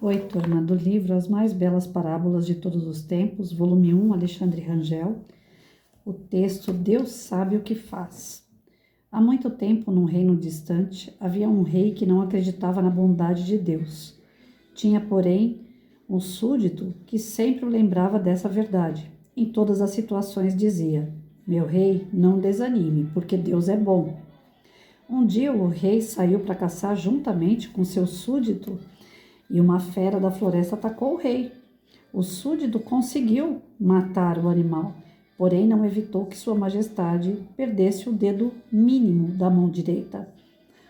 Oi, turma, do livro As Mais Belas Parábolas de Todos os Tempos, volume 1, Alexandre Rangel, o texto Deus sabe o que faz. Há muito tempo, num reino distante, havia um rei que não acreditava na bondade de Deus. Tinha, porém, um súdito que sempre o lembrava dessa verdade. Em todas as situações dizia: meu rei, não desanime, porque Deus é bom. Um dia o rei saiu para caçar juntamente com seu súdito e uma fera da floresta atacou o rei. O súdito conseguiu matar o animal, porém não evitou que Sua Majestade perdesse o dedo mínimo da mão direita.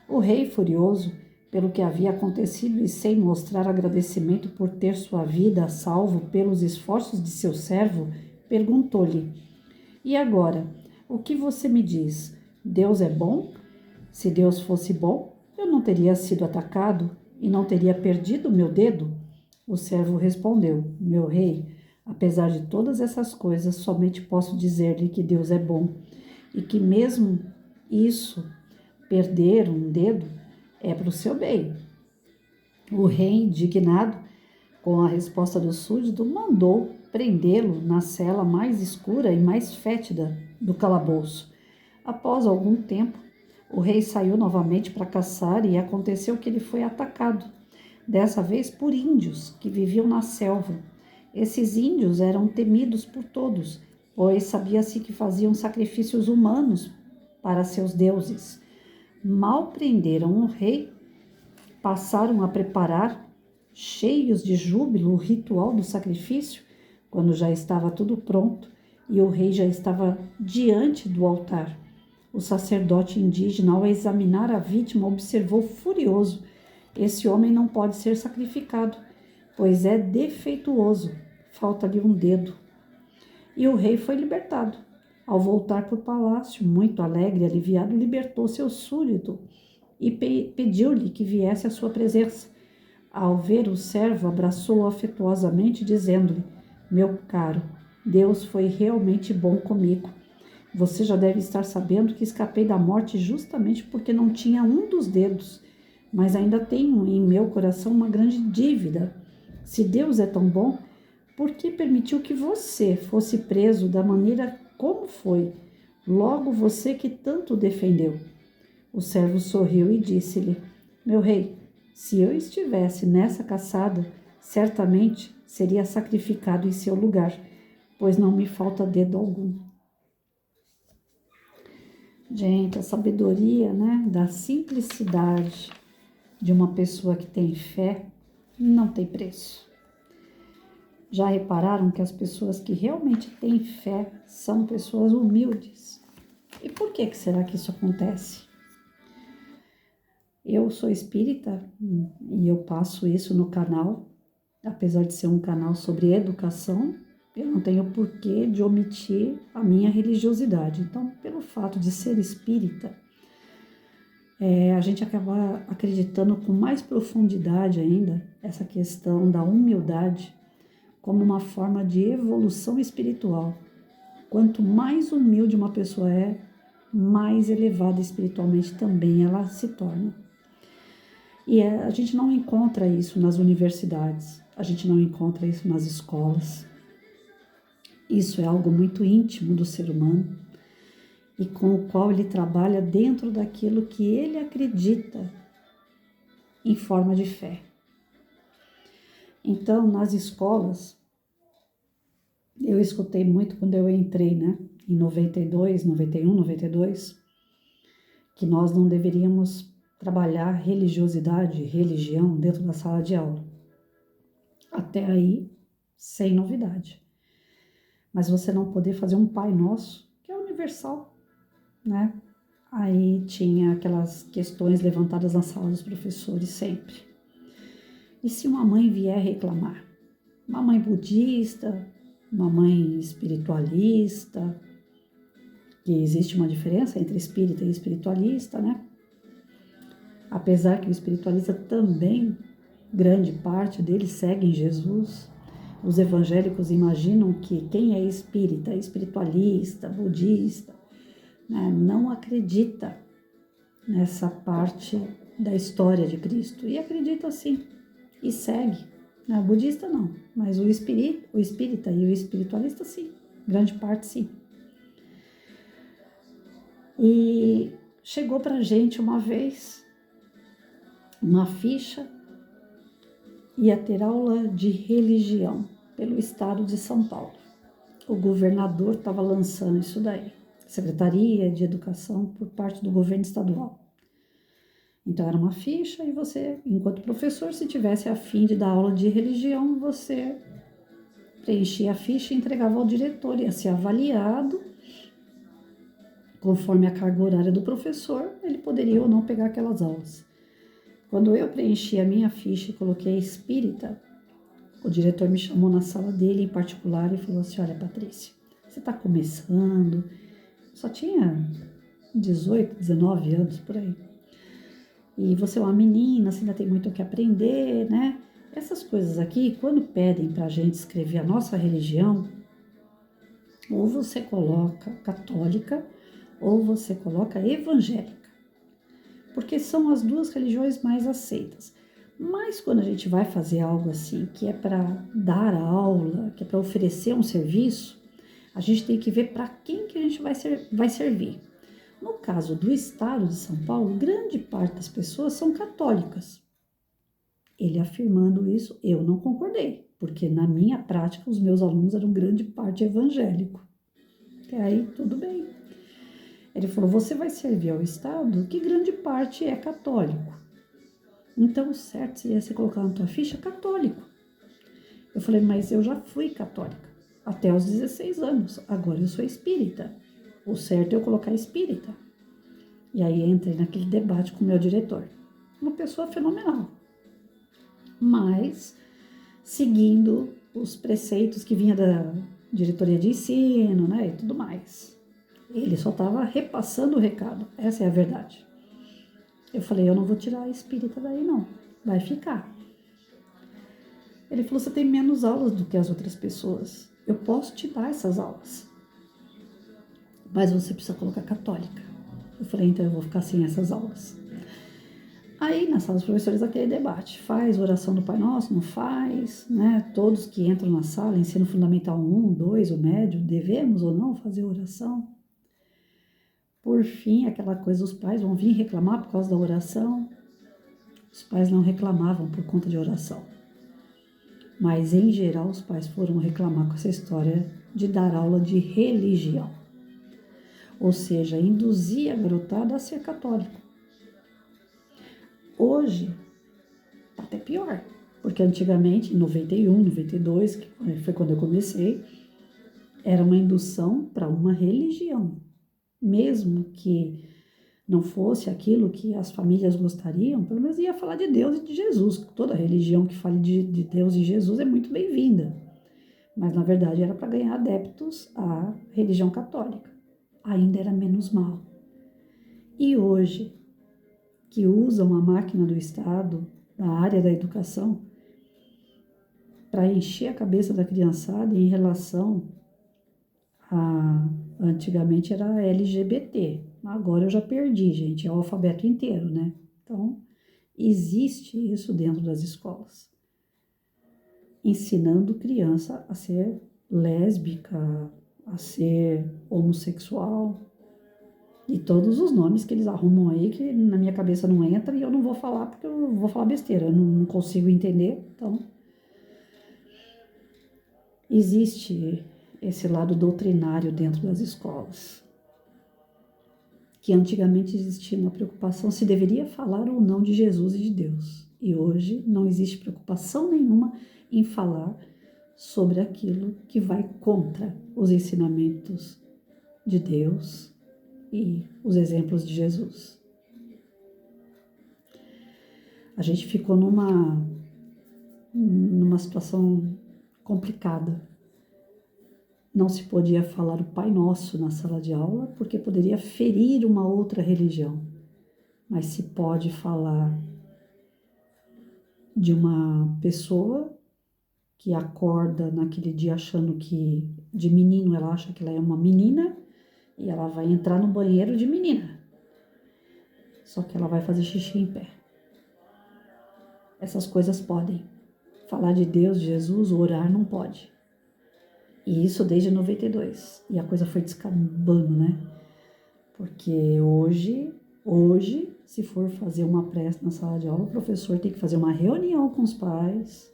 O rei, furioso pelo que havia acontecido e sem mostrar agradecimento por ter sua vida salvo pelos esforços de seu servo, perguntou-lhe: E agora, o que você me diz? Deus é bom? Se Deus fosse bom, eu não teria sido atacado e não teria perdido o meu dedo? O servo respondeu: meu rei, apesar de todas essas coisas, somente posso dizer-lhe que Deus é bom e que mesmo isso, perder um dedo, é para o seu bem. O rei, indignado com a resposta do súdito, mandou prendê-lo na cela mais escura e mais fétida do calabouço. Após algum tempo, o rei saiu novamente para caçar e aconteceu que ele foi atacado, dessa vez por índios que viviam na selva. Esses índios eram temidos por todos, pois sabia-se que faziam sacrifícios humanos para seus deuses. Mal prenderam o rei, passaram a preparar, cheios de júbilo, o ritual do sacrifício. Quando já estava tudo pronto e o rei já estava diante do altar, o sacerdote indígena, ao examinar a vítima, observou furioso: esse homem não pode ser sacrificado, pois é defeituoso, falta-lhe um dedo. E o rei foi libertado. Ao voltar para o palácio, muito alegre e aliviado, libertou seu súdito e pediu-lhe que viesse à sua presença. Ao ver o servo, abraçou-o afetuosamente, dizendo-lhe: meu caro, Deus foi realmente bom comigo. Você já deve estar sabendo que escapei da morte justamente porque não tinha um dos dedos, mas ainda tenho em meu coração uma grande dívida. Se Deus é tão bom, por que permitiu que você fosse preso da maneira como foi? Logo você que tanto o defendeu. O servo sorriu e disse-lhe: meu rei, se eu estivesse nessa caçada, certamente seria sacrificado em seu lugar, pois não me falta dedo algum. Gente, a sabedoria, né, da simplicidade de uma pessoa que tem fé não tem preço. Já repararam que as pessoas que realmente têm fé são pessoas humildes? E por que será que isso acontece? Eu sou espírita e eu passo isso no canal, apesar de ser um canal sobre educação, eu não tenho porquê de omitir a minha religiosidade. Então, pelo fato de ser espírita, a gente acaba acreditando com mais profundidade ainda essa questão da humildade como uma forma de evolução espiritual. Quanto mais humilde uma pessoa é, mais elevada espiritualmente também ela se torna. E a gente não encontra isso nas universidades, a gente não encontra isso nas escolas. Isso é algo muito íntimo do ser humano e com o qual ele trabalha dentro daquilo que ele acredita em forma de fé. Então, nas escolas, eu escutei muito quando eu entrei, né, em 92, 91, 92, que nós não deveríamos trabalhar religiosidade, religião dentro da sala de aula. Até aí, sem novidade. Mas você não poder fazer um Pai Nosso, que é universal, né? Aí tinha aquelas questões levantadas na sala dos professores sempre. E se uma mãe vier reclamar? Uma mãe budista, uma mãe espiritualista, que existe uma diferença entre espírita e espiritualista, né? Apesar que o espiritualista também, grande parte deles seguem Jesus. Os evangélicos imaginam que quem é espírita, espiritualista, budista, né, não acredita nessa parte da história de Cristo. E acredita sim, e segue. Não, o budista não, mas o espírita e o espiritualista sim, grande parte sim. E chegou pra gente uma vez uma ficha, ia ter aula de religião pelo estado de São Paulo. O governador estava lançando isso daí, Secretaria de Educação por parte do governo estadual. Então era uma ficha e você, enquanto professor, se tivesse a fim de dar aula de religião, você preenchia a ficha e entregava ao diretor, ia ser avaliado. Conforme a carga horária do professor, ele poderia ou não pegar aquelas aulas. Quando eu preenchi a minha ficha e coloquei espírita, o diretor me chamou na sala dele em particular e falou assim: olha, Patrícia, você está começando, só tinha 18, 19 anos por aí. E você é uma menina, você ainda tem muito o que aprender, né? Essas coisas aqui, quando pedem para a gente escrever a nossa religião, ou você coloca católica, ou você coloca evangélica, porque são as duas religiões mais aceitas. Mas quando a gente vai fazer algo assim, que é para dar aula, que é para oferecer um serviço, a gente tem que ver para quem que a gente vai servir. No caso do estado de São Paulo, grande parte das pessoas são católicas. Ele afirmando isso, eu não concordei, porque na minha prática os meus alunos eram grande parte evangélico. E aí, tudo bem. Ele falou, você vai servir ao estado que grande parte é católico. Então, o certo seria você colocar na tua ficha católico. Eu falei, mas eu já fui católica até os 16 anos, agora eu sou espírita. O certo é eu colocar espírita. E aí entrei naquele debate com o meu diretor. Uma pessoa fenomenal, mas seguindo os preceitos que vinha da diretoria de ensino, né, e tudo mais. Ele só estava repassando o recado, essa é a verdade. Eu falei, eu não vou tirar a espírita daí não, vai ficar. Ele falou, você tem menos aulas do que as outras pessoas, eu posso te dar essas aulas, mas você precisa colocar católica. Eu falei, então eu vou ficar sem essas aulas. Aí, na sala dos professores, aquele debate, faz oração do Pai Nosso, não faz, né? Todos que entram na sala, ensino fundamental 1, 2, o médio, devemos ou não fazer oração? Por fim, aquela coisa, os pais vão vir reclamar por causa da oração. Os pais não reclamavam por conta de oração. Mas, em geral, os pais foram reclamar com essa história de dar aula de religião. Ou seja, induzir a garotada a ser católico. Hoje, tá até pior, porque antigamente, em 91, 92, que foi quando eu comecei, era uma indução para uma religião. Mesmo que não fosse aquilo que as famílias gostariam, pelo menos ia falar de Deus e de Jesus. Toda religião que fale de Deus e Jesus é muito bem-vinda. Mas, na verdade, era para ganhar adeptos à religião católica. Ainda era menos mal. E hoje, que usam a máquina do Estado, na área da educação, para encher a cabeça da criançada em relação a... Antigamente era LGBT, agora eu já perdi, gente, é o alfabeto inteiro, né? Então, existe isso dentro das escolas. Ensinando criança a ser lésbica, a ser homossexual, e todos os nomes que eles arrumam aí, que na minha cabeça não entra, e eu não vou falar, porque eu vou falar besteira, eu não consigo entender. Então, existe esse lado doutrinário dentro das escolas, que antigamente existia uma preocupação se deveria falar ou não de Jesus e de Deus. E hoje não existe preocupação nenhuma em falar sobre aquilo que vai contra os ensinamentos de Deus e os exemplos de Jesus. A gente ficou numa situação complicada. Não se podia falar o Pai Nosso na sala de aula, porque poderia ferir uma outra religião. Mas se pode falar de uma pessoa que acorda naquele dia achando que, de menino, ela acha que ela é uma menina, e ela vai entrar no banheiro de menina. Só que ela vai fazer xixi em pé. Essas coisas podem. Falar de Deus, de Jesus, orar não pode. E isso desde 92. E a coisa foi descambando, né? Porque hoje, se for fazer uma prece na sala de aula, o professor tem que fazer uma reunião com os pais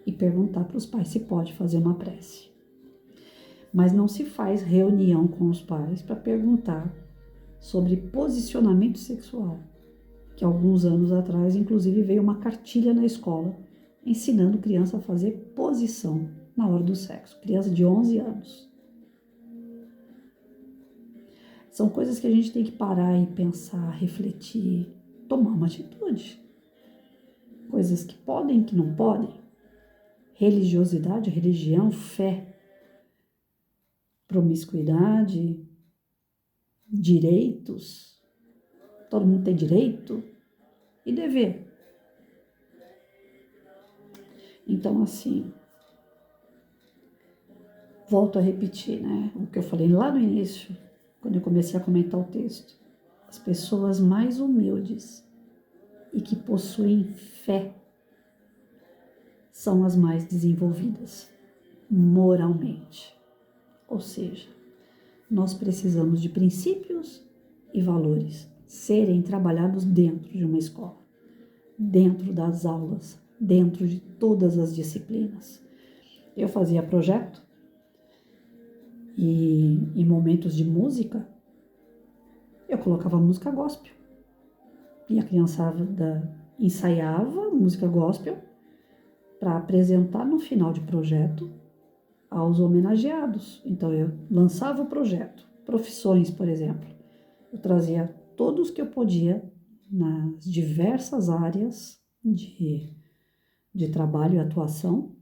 e perguntar para os pais se pode fazer uma prece. Mas não se faz reunião com os pais para perguntar sobre posicionamento sexual, que alguns anos atrás, inclusive, veio uma cartilha na escola ensinando criança a fazer posição na hora do sexo, criança de 11 anos. São coisas que a gente tem que parar e pensar, refletir, tomar uma atitude. Coisas que podem, que não podem. Religiosidade, religião, fé, promiscuidade, direitos. Todo mundo tem direito e dever. Então, assim, volto a repetir, né? O que eu falei lá no início, quando eu comecei a comentar o texto. As pessoas mais humildes e que possuem fé são as mais desenvolvidas moralmente. Ou seja, nós precisamos de princípios e valores serem trabalhados dentro de uma escola, dentro das aulas, dentro de todas as disciplinas. Eu fazia projeto e em momentos de música, eu colocava música gospel. E a criançada ensaiava música gospel para apresentar no final de projeto aos homenageados. Então, eu lançava o projeto, profissões, por exemplo. Eu trazia todos que eu podia nas diversas áreas de trabalho e atuação,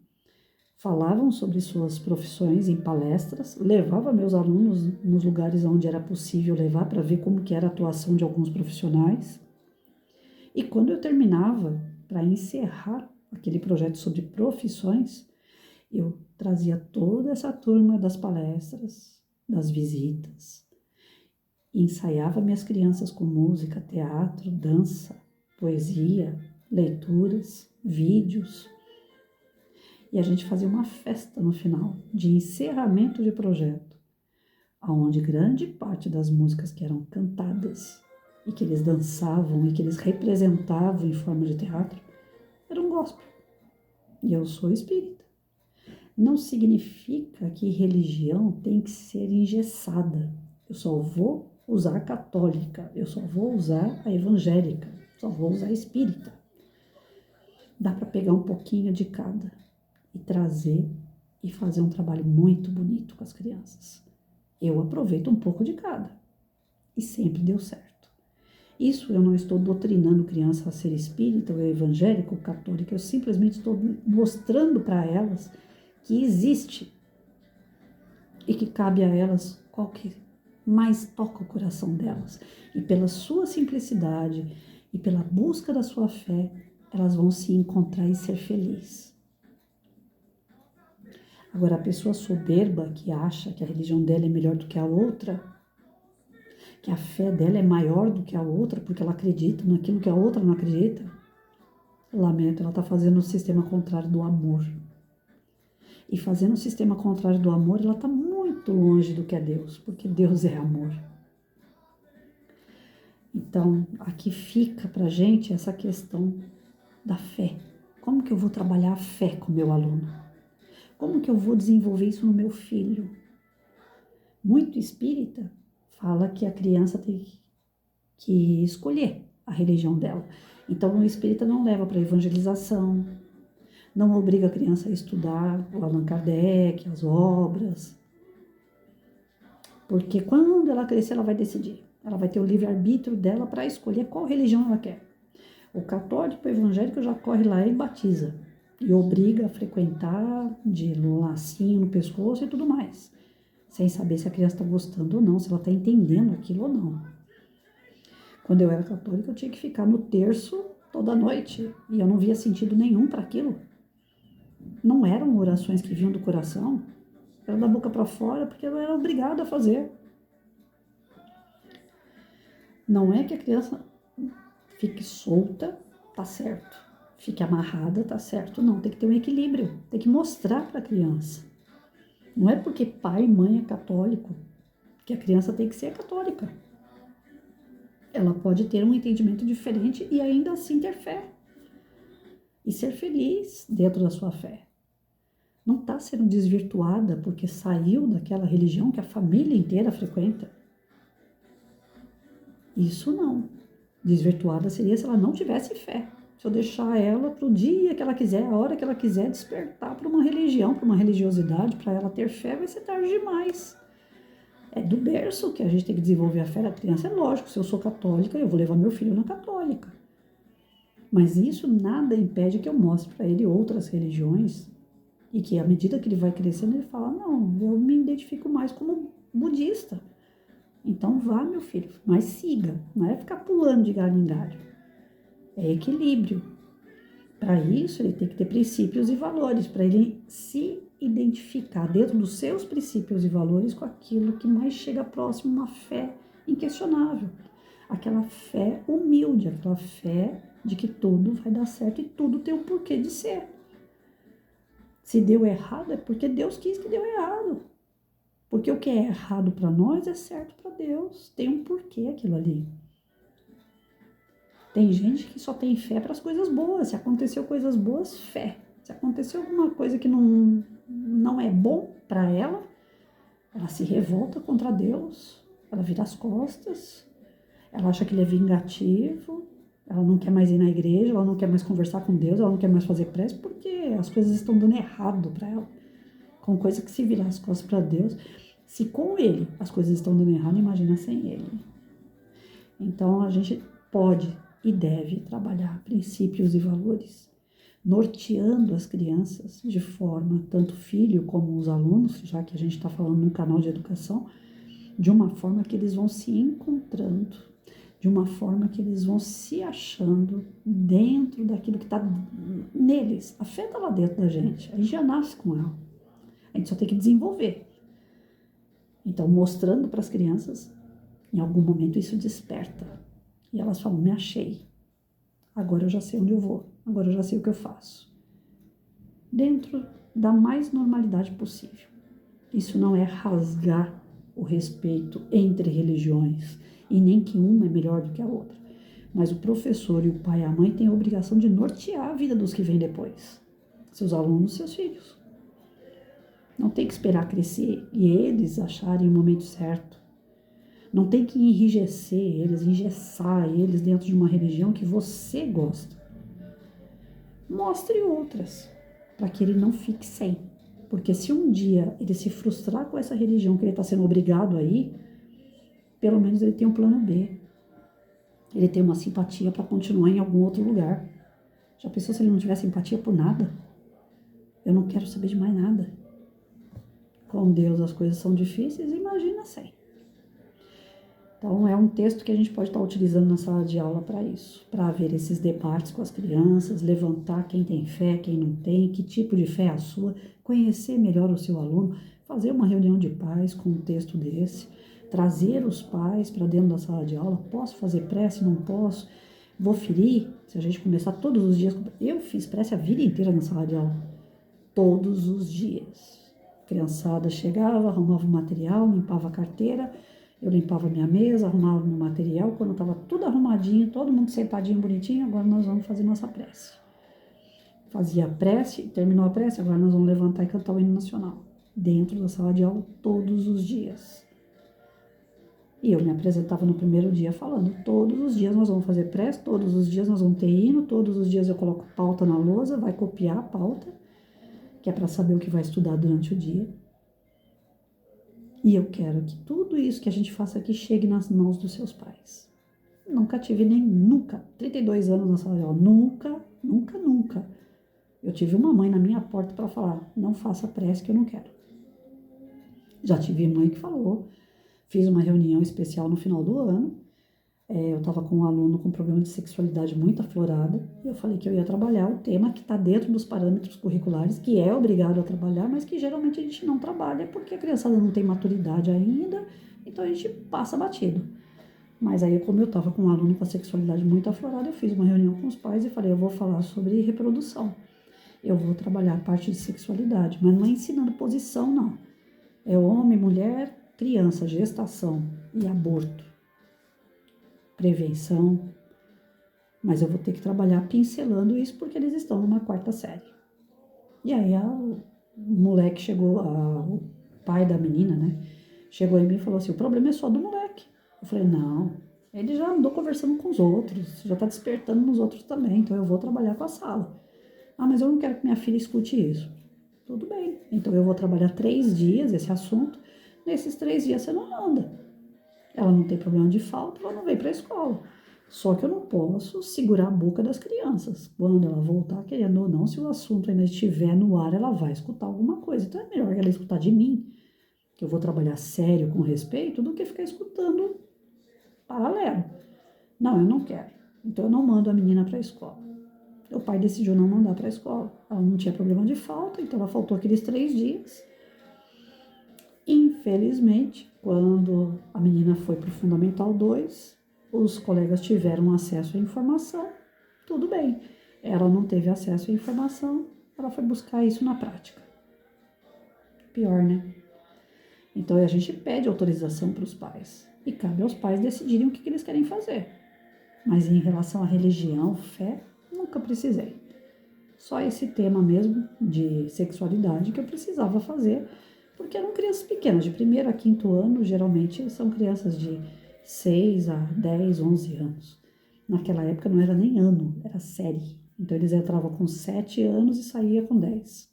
falavam sobre suas profissões em palestras, levava meus alunos nos lugares onde era possível levar para ver como que era a atuação de alguns profissionais. E quando eu terminava, para encerrar aquele projeto sobre profissões, eu trazia toda essa turma das palestras, das visitas, ensaiava minhas crianças com música, teatro, dança, poesia, leituras, vídeos. E a gente fazia uma festa no final, de encerramento de projeto, onde grande parte das músicas que eram cantadas e que eles dançavam e que eles representavam em forma de teatro eram gospel. E eu sou espírita. Não significa que religião tem que ser engessada. Eu só vou usar a católica, eu só vou usar a evangélica, só vou usar a espírita. Dá para pegar um pouquinho de cada e trazer e fazer um trabalho muito bonito com as crianças. Eu aproveito um pouco de cada e sempre deu certo. Isso eu não estou doutrinando criança a ser espírita, ou evangélica, ou católica, eu simplesmente estou mostrando para elas que existe e que cabe a elas qual que mais toca o coração delas. E pela sua simplicidade e pela busca da sua fé, elas vão se encontrar e ser felizes. Agora, a pessoa soberba que acha que a religião dela é melhor do que a outra, que a fé dela é maior do que a outra, porque ela acredita naquilo que a outra não acredita, lamento, ela está fazendo o sistema contrário do amor. E fazendo o sistema contrário do amor, ela está muito longe do que é Deus, porque Deus é amor. Então, aqui fica para a gente essa questão da fé. Como que eu vou trabalhar a fé com o meu aluno? Como que eu vou desenvolver isso no meu filho? Muito espírita fala que a criança tem que escolher a religião dela. Então, o espírita não leva para evangelização, não obriga a criança a estudar o Allan Kardec, as obras, porque quando ela crescer, ela vai decidir. Ela vai ter o livre-arbítrio dela para escolher qual religião ela quer. O católico, o evangélico já corre lá e batiza, e obriga a frequentar de lacinho no pescoço e tudo mais, sem saber se a criança está gostando ou não, se ela está entendendo aquilo ou não. Quando eu era católica, eu tinha que ficar no terço toda noite, e eu não via sentido nenhum para aquilo. Não eram orações que vinham do coração, era da boca para fora, porque eu era obrigada a fazer. Não é que a criança fique solta, tá certo. fique amarrada, tá certo? Não, tem que ter um equilíbrio, tem que mostrar para a criança. Não é porque pai e mãe é católico que a criança tem que ser católica. Ela pode ter um entendimento diferente e ainda assim ter fé. E ser feliz dentro da sua fé. Não está sendo desvirtuada porque saiu daquela religião que a família inteira frequenta. Isso não. Desvirtuada seria se ela não tivesse fé. Se eu deixar ela para o dia que ela quiser, a hora que ela quiser despertar para uma religião, para uma religiosidade, para ela ter fé, vai ser tarde demais. É do berço que a gente tem que desenvolver a fé da criança. É lógico, se eu sou católica, eu vou levar meu filho na católica. Mas isso nada impede que eu mostre para ele outras religiões e que à medida que ele vai crescendo, ele fala, não, eu me identifico mais como budista. Então vá, meu filho, mas siga. Não é ficar pulando de galho em galho. É equilíbrio. Para isso, ele tem que ter princípios e valores, para ele se identificar dentro dos seus princípios e valores com aquilo que mais chega próximo a uma fé inquestionável. Aquela fé humilde, aquela fé de que tudo vai dar certo e tudo tem um porquê de ser. Se deu errado, é porque Deus quis que deu errado. Porque o que é errado para nós é certo para Deus. Tem um porquê aquilo ali. Tem gente que só tem fé para as coisas boas. Se aconteceu coisas boas, fé. Se aconteceu alguma coisa que não é bom para ela, ela se revolta contra Deus, ela vira as costas, ela acha que ele é vingativo, ela não quer mais ir na igreja, ela não quer mais conversar com Deus, ela não quer mais fazer prece, porque as coisas estão dando errado para ela. Com coisa que se virar as costas para Deus, se com ele as coisas estão dando errado, imagina sem ele. Então a gente pode e deve trabalhar princípios e valores, norteando as crianças de forma, tanto filho como os alunos, já que a gente está falando num canal de educação, de uma forma que eles vão se encontrando, de uma forma que eles vão se achando dentro daquilo que está neles. A fé está lá dentro da gente, a gente já nasce com ela. A gente só tem que desenvolver. Então, mostrando para as crianças, em algum momento isso desperta. E elas falam, me achei. Agora eu já sei onde eu vou. Agora eu já sei o que eu faço. Dentro da mais normalidade possível. Isso não é rasgar o respeito entre religiões. E nem que uma é melhor do que a outra. Mas o professor e o pai e a mãe têm a obrigação de nortear a vida dos que vêm depois. Seus alunos, seus filhos. Não tem que esperar crescer e eles acharem o momento certo. Não tem que enrijecer eles, engessar eles dentro de uma religião que você gosta. Mostre outras, para que ele não fique sem. Porque se um dia ele se frustrar com essa religião que ele está sendo obrigado a ir, pelo menos ele tem um plano B. Ele tem uma simpatia para continuar em algum outro lugar. Já pensou se ele não tiver simpatia por nada? Eu não quero saber de mais nada. Com Deus as coisas são difíceis, imagina sem. Então é um texto que a gente pode estar utilizando na sala de aula para isso, para haver esses debates com as crianças, levantar quem tem fé, quem não tem, que tipo de fé é a sua, conhecer melhor o seu aluno, fazer uma reunião de pais com um texto desse, trazer os pais para dentro da sala de aula, posso fazer prece, não posso, vou ferir, se a gente começar todos os dias, eu fiz prece a vida inteira na sala de aula, todos os dias. A criançada chegava, arrumava o material, limpava a carteira, eu limpava minha mesa, arrumava meu material, quando estava tudo arrumadinho, todo mundo sentadinho, bonitinho, agora nós vamos fazer nossa prece. Fazia a prece, terminou a prece, agora nós vamos levantar e cantar o hino nacional, dentro da sala de aula, todos os dias. E eu me apresentava no primeiro dia falando, todos os dias nós vamos fazer prece, todos os dias nós vamos ter hino, todos os dias eu coloco pauta na lousa, vai copiar a pauta, que é para saber o que vai estudar durante o dia. E eu quero que tudo isso que a gente faça aqui chegue nas mãos dos seus pais. Nunca tive nunca, 32 anos na sala de aula, nunca. Eu tive uma mãe na minha porta para falar, não faça prece que eu não quero. Já tive mãe que falou, fiz uma reunião especial no final do ano, eu estava com um aluno com problema de sexualidade muito aflorada, e eu falei que eu ia trabalhar o tema que está dentro dos parâmetros curriculares, que é obrigado a trabalhar, mas que geralmente a gente não trabalha porque a criançada não tem maturidade ainda, então a gente passa batido. Mas aí, como eu estava com um aluno com a sexualidade muito aflorada, eu fiz uma reunião com os pais e falei, eu vou falar sobre reprodução. Eu vou trabalhar a parte de sexualidade, mas não é ensinando posição, não. É homem, mulher, criança, gestação e aborto. Prevenção. Mas eu vou ter que trabalhar pincelando isso porque eles estão numa 4ª série. E aí o moleque chegou, o pai da menina, né? Chegou em mim e falou assim, o problema é só do moleque. Eu falei, não, ele já andou conversando com os outros, já tá despertando nos outros também, então eu vou trabalhar com a sala. Ah, mas eu não quero que minha filha escute isso. Tudo bem, então eu vou trabalhar 3 dias esse assunto, nesses 3 dias você não anda. Ela não tem problema de falta, ela não vem para a escola. Só que eu não posso segurar a boca das crianças. Quando ela voltar, querendo ou não, se o assunto ainda estiver no ar, ela vai escutar alguma coisa. Então é melhor ela escutar de mim, que eu vou trabalhar sério, com respeito, do que ficar escutando paralelo. Não, eu não quero. Então eu não mando a menina para a escola. O pai decidiu não mandar para a escola. Ela não tinha problema de falta, então ela faltou aqueles 3 dias. Infelizmente, quando a menina foi para o Fundamental 2, os colegas tiveram acesso à informação, tudo bem. Ela não teve acesso à informação, ela foi buscar isso na prática. Pior, né? Então a gente pede autorização para os pais e cabe aos pais decidirem o que eles querem fazer. Mas em relação à religião, fé, nunca precisei. Só esse tema mesmo de sexualidade que eu precisava fazer, porque eram crianças pequenas, de 1º a 5º ano, geralmente são crianças de 6 a 10, 11 anos. Naquela época não era nem ano, era série. Então eles entravam com 7 anos e saíam com 10.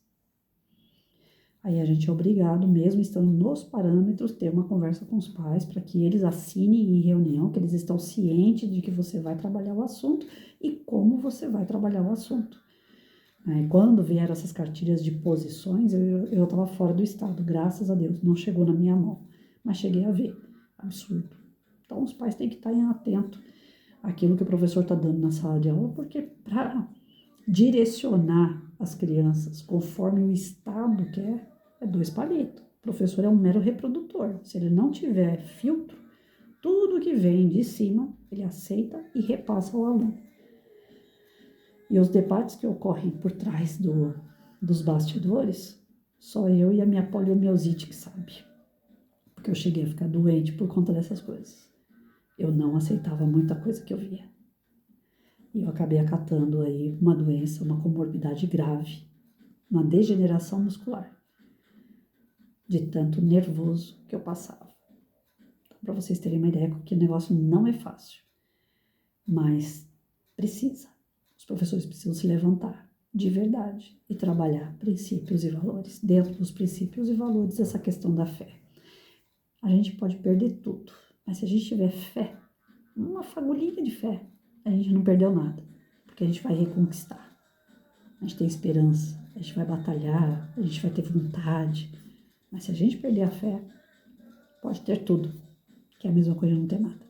Aí a gente é obrigado, mesmo estando nos parâmetros, ter uma conversa com os pais para que eles assinem em reunião, que eles estão cientes de que você vai trabalhar o assunto e como você vai trabalhar o assunto. Quando vieram essas cartilhas de posições, eu estava fora do estado, graças a Deus, não chegou na minha mão, mas cheguei a ver, absurdo. Então os pais têm que estar atento àquilo que o professor está dando na sala de aula, porque para direcionar as crianças conforme o estado quer, é 2 palitos. O professor é um mero reprodutor, se ele não tiver filtro, tudo que vem de cima, ele aceita e repassa ao aluno. E os debates que ocorrem por trás dos bastidores, só eu e a minha poliomielite que sabe. Porque eu cheguei a ficar doente por conta dessas coisas. Eu não aceitava muita coisa que eu via. E eu acabei acatando aí uma doença, uma comorbidade grave, uma degeneração muscular, de tanto nervoso que eu passava. Então, para vocês terem uma ideia, que o negócio não é fácil, mas precisa. Os professores precisam se levantar de verdade e trabalhar princípios e valores. Dentro dos princípios e valores, essa questão da fé. A gente pode perder tudo, mas se a gente tiver fé, uma fagulhinha de fé, a gente não perdeu nada, porque a gente vai reconquistar. A gente tem esperança, a gente vai batalhar, a gente vai ter vontade. Mas se a gente perder a fé, pode ter tudo, que é a mesma coisa de não ter nada.